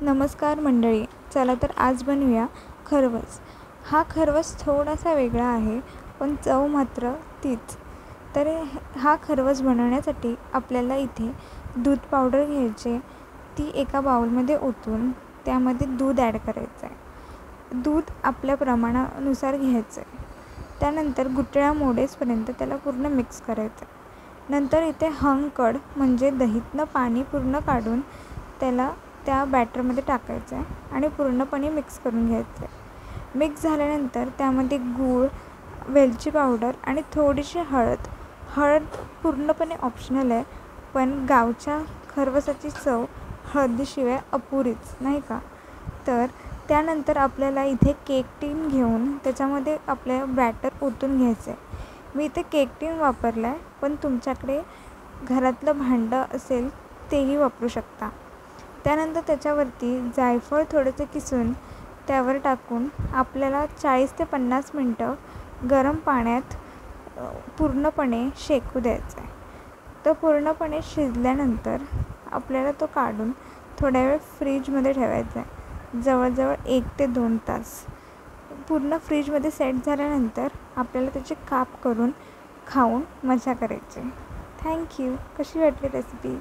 नमस्कार मंडळी, चला तर आज बनवूया खरवस. हा खरवस थोडासा वेगळा आहे, पण चव मात्र तीच. तर हा खरवस बनवण्यासाठी आपल्याला इथे दूध पावडर घ्यायचे. ती एका बाउलमध्ये ओतून त्यामध्ये दूध ॲड करायचं आहे. दूध आपल्या प्रमाणानुसार घ्यायचं आहे. त्यानंतर गुठळ्या मोडेसपर्यंत त्याला पूर्ण मिक्स करायचं आहे. नंतर इथे हंकड म्हणजे दहीतनं पाणी पूर्ण काढून त्याला त्या बॅटरमध्ये टाकायचं आहे आणि पूर्णपणे मिक्स करून घ्यायचं आहे. मिक्स झाल्यानंतर त्यामध्ये गूळ, वेलची पावडर आणि थोडीशी हळद पूर्णपणे ऑप्शनल आहे, पण गावच्या खरवसाची चव हळदीशिवाय अपुरीच, नाही का? तर त्यानंतर आपल्याला इथे केक टीन घेऊन त्याच्यामध्ये आपल्या बॅटर ओतून घ्यायचं आहे. मी इथे केक टीन वापरला आहे, पण तुमच्याकडे घरातलं भांडं असेल तेही वापरू शकता. त्यानंतर त्याच्यावरती जायफळ थोडंसं किसून त्यावर टाकून आपल्याला 40 ते 50 मिनटं गरम पाण्यात पूर्णपणे शेकू द्यायचं आहे. तो पूर्णपणे शिजल्यानंतर आपल्याला तो काढून थोड्या वेळ फ्रीजमध्ये ठेवायचा आहे, जवळजवळ 1 ते 2 तास. पूर्ण फ्रीजमध्ये सेट झाल्यानंतर आपल्याला त्याचे काप करून खाऊन मजा करायची. थँक्यू. कशी वाटली रेसिपी?